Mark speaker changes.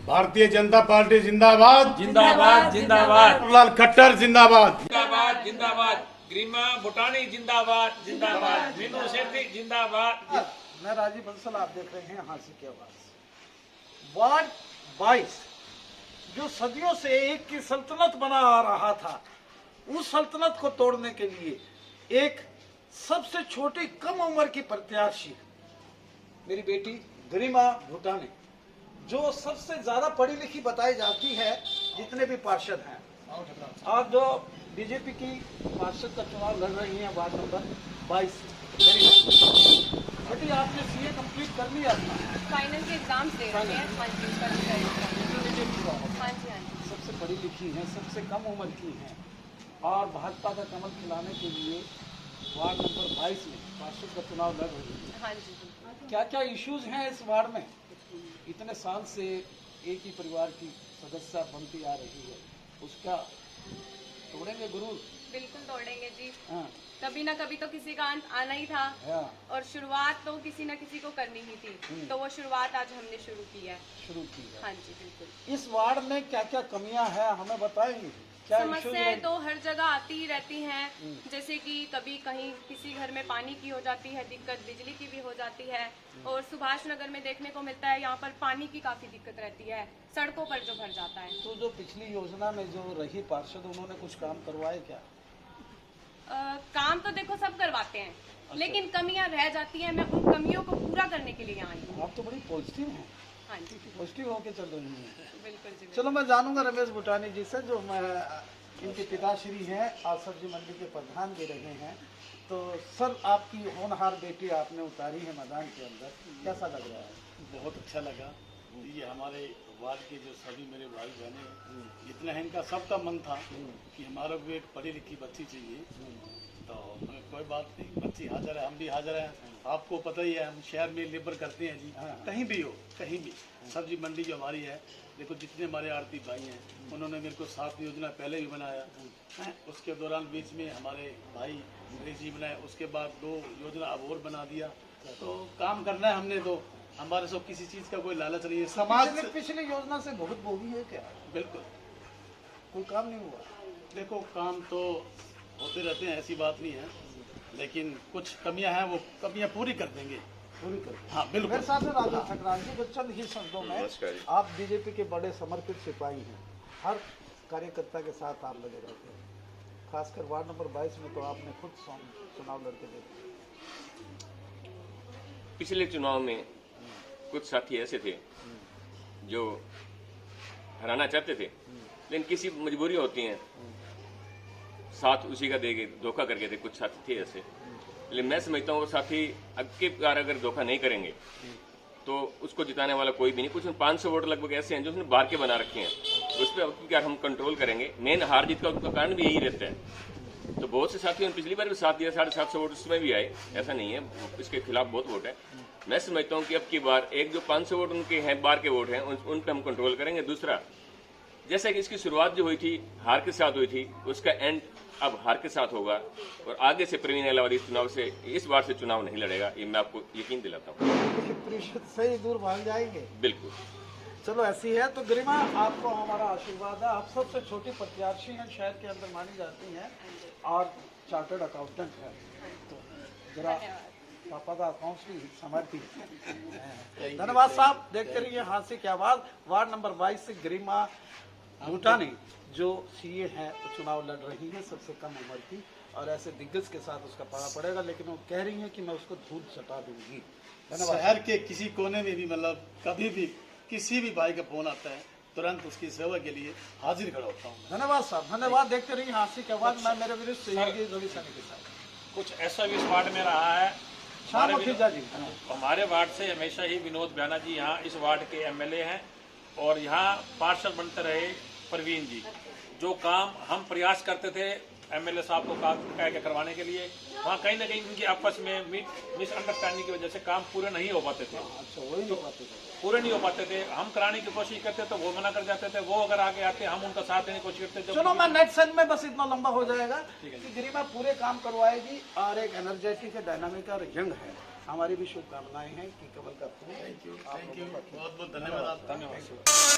Speaker 1: Bharatiya Janata party जिंदाबाद
Speaker 2: जिंदाबाद जिंदाबाद।
Speaker 1: लाल खट्टर जिंदाबाद
Speaker 2: जिंदाबाद जिंदाबाद। ग्रीमा भूटानी जिंदाबाद जिंदाबाद। मीनू सेठी जिंदाबाद।
Speaker 3: मैं राजीव बंसल, आप देख रहे हैं हांसी की आवाज। वार्ड 22 जो सदियों से एक की सल्तनत बना आ रहा था, उस सल्तनत को तोड़ने के लिए एक सबसे छोटी कम उम्र की प्रत्याशी मेरी बेटी गरिमा भूटानी, जो सबसे ज्यादा पढ़ी लिखी बताई जाती है जितने भी पार्षद हैं, और जो बीजेपी की पार्षद का चुनाव लड़ रही हैं वार्ड नंबर 22। बेटी, आपने सीए कंप्लीट कर लिया अपना?
Speaker 4: फाइनल के एग्जाम दे रहे हैं। हाँ जी, कर लिया। हाँ जी।
Speaker 3: सबसे पढ़ी लिखी हैं, सबसे कम उम्र की हैं, और भाजपा का कमल खिलाने के लिए वार्ड नंबर 22 में पार्षद का चुनाव लड़ रही है।
Speaker 4: हाँ जी।
Speaker 3: क्या क्या इश्यूज हैं इस वार्ड में? इतने साल से एक ही परिवार की सदस्य बनती आ रही है, उसका तोड़ेंगे गुरूर?
Speaker 4: बिल्कुल तोड़ेंगे जी।
Speaker 3: हाँ।
Speaker 4: कभी ना कभी तो किसी का अंत आना ही था।
Speaker 3: हाँ।
Speaker 4: और शुरुआत तो किसी न किसी को करनी ही थी, तो वो शुरुआत आज हमने शुरू की है। हाँ जी, बिल्कुल।
Speaker 3: इस वार्ड में क्या क्या कमियां हैं, हमें बताएंगे? क्या
Speaker 4: समस्याएं तो हर जगह आती ही रहती हैं, जैसे कि कभी कहीं किसी घर में पानी की हो जाती है दिक्कत, बिजली की भी हो जाती है, और सुभाष नगर में देखने को मिलता है यहाँ पर पानी की काफी दिक्कत रहती है, सड़कों पर जो भर जाता है।
Speaker 3: तो जो पिछली योजना में जो रही पार्षद, उन्होंने कुछ काम करवाए क्या?
Speaker 4: काम तो देखो सब करवाते हैं। अच्छा। लेकिन कमियां रह जाती हैं, मैं उन कमियों को पूरा करने के लिए यहाँ आई हूँ।
Speaker 3: आप तो बड़ी पॉजिटिव हैं।
Speaker 4: हाँ जी,
Speaker 3: पॉजिटिव होके चल रही हैं।
Speaker 4: बिल्कुल जी।
Speaker 3: चलो, मैं जानूंगा रमेश भूटानी जी से, जो मैं इनके पिताश्री हैं और सब्जी मंडी के प्रधान भी रहे हैं। तो सर, आपकी होनहार बेटी आपने उतारी है मैदान के अंदर, कैसा लग रहा है?
Speaker 1: बहुत अच्छा लगा। ये हमारे वार्ड के जो सभी मेरे भाई बहने जितना है, इनका सबका मन था कि हमारा भी एक पढ़ी लिखी बच्ची चाहिए। तो कोई बात नहीं, बच्ची हाजिर है, हम भी हाजिर हैं। आपको पता ही है, हम शहर में लेबर करते हैं जी। कहीं भी हो, कहीं भी सब्जी मंडी जो हमारी है, देखो जितने हमारे आड़ती भाई हैं, उन्होंने मेरे को 7 योजना पहले भी बनाया है। उसके दौरान बीच में हमारे भाई गणेश जी बनाए, उसके बाद 2 योजना अब और बना दिया। तो काम करना है हमने, तो हमारे सब किसी चीज का कोई लालच नहीं है। समाज
Speaker 3: पिछली योजना से बहुत भोगी है क्या?
Speaker 1: बिल्कुल,
Speaker 3: कोई काम नहीं हुआ?
Speaker 1: देखो काम तो होते रहते हैं, ऐसी बात नहीं है, लेकिन कुछ कमियां हैं, वो कमियां पूरी कर देंगे।
Speaker 3: पूरी कर।
Speaker 1: हाँ बिल्कुल।
Speaker 3: मेरे साथ राजेश ठकराल जी, कुछ चंद ही शब्दों में, आप बीजेपी के बड़े समर्पित सिपाही हैं, हर कार्यकर्ता के साथ आप लगे रहते हैं, खासकर वार्ड नंबर 22 में तो आपने खुद चुनाव लड़के देखे।
Speaker 5: पिछले चुनाव में कुछ साथी ऐसे थे जो हराना चाहते थे, लेकिन किसी मजबूरी होती है, साथ उसी का देके धोखा करके थे। कुछ साथी थे ऐसे, लेकिन मैं समझता हूँ वो साथी अगली बार अगर धोखा नहीं करेंगे तो उसको जिताने वाला कोई भी नहीं। कुछ 500 वोट लगभग ऐसे हैं जो उसने बार के बना रखे हैं, उस पर अब क्या हम कंट्रोल करेंगे। मेन हार जीत का उसका कारण भी यही रहता है। तो बहुत से साथियों ने पिछली बार भी साथ दिया, 750 वोट उसमें भी आए, ऐसा नहीं है, इसके खिलाफ बहुत वोट है। मैं समझता हूँ कि अब की बार एक जो 500 वोट उनके हैं, बार के वोट हैं, उन पर हम कंट्रोल करेंगे। दूसरा, जैसा कि इसकी शुरुआत जो हुई थी हार के साथ हुई थी, उसका एंड अब हार के साथ होगा, और आगे से प्रवीण इलाहाबादी चुनाव से इस बार से चुनाव नहीं लड़ेगा, ये मैं आपको यकीन दिलाता हूँ।
Speaker 3: प्रतिशत से ही दूर भाग जाएंगे।
Speaker 5: बिल्कुल।
Speaker 3: चलो, ऐसी है तो गरिमा, आपको हमारा आशीर्वाद है। आप सबसे छोटी प्रत्याशी हैं, शहर के अंदर मानी जाती हैं, और चार्टर्ड अकाउंटेंट है, तो जरा पापा का अकाउंट्स भी समर्पित। धन्यवाद साहब, देखते रहिए हांसी की आवाज। वार्ड नंबर 22 से गरिमा भूटानी जो सीए है, वो चुनाव लड़ रही है, सबसे कम उम्र की, और ऐसे दिग्गज के साथ उसका पड़ा पड़ेगा, लेकिन वो कह रही है कि मैं उसको धूल सटा दूंगी।
Speaker 1: शहर के किसी कोने में भी, मतलब कभी भी किसी भी भाई का फोन आता है, तुरंत उसकी सेवा के लिए हाजिर खड़ा होता हूँ।
Speaker 3: धन्यवाद साहब, धन्यवाद। देखते रहिए हांसी की आवाज। मैं मेरे विरुद्ध सहयोगी रवि सैनी के साथ।
Speaker 2: कुछ ऐसा भी इस वार्ड में रहा है, हमारे वार्ड से हमेशा ही विनोद ब्याना जी यहाँ इस वार्ड के एमएलए हैं, और यहाँ पार्षद बनते रहे प्रवीण जी। जो काम हम प्रयास करते थे एमएलए साहब को कह के करवाने के लिए, वहाँ कहीं ना कहीं उनकी आपस में मिसअंडरस्टैंडिंग की वजह से काम पूरे नहीं हो पाते थे।
Speaker 3: अच्छा, वही नहीं पाते थे,
Speaker 2: पूरे नहीं हो पाते थे। हम कराने की कोशिश करते तो वो मना कर जाते थे, वो अगर आगे आते हम उनका साथ देने की कोशिश करते।
Speaker 3: चलो, मैं नेक्स्ट सेट में बस इतना लंबा हो जाएगा कि गरिमा पूरे काम करवाएगी, और एक एनर्जेटिक है, डायनामिक और यंग है। हमारी भी शुभकामनाएं हैं कि कमल का फूल।
Speaker 1: थैंक यू, बहुत बहुत धन्यवाद।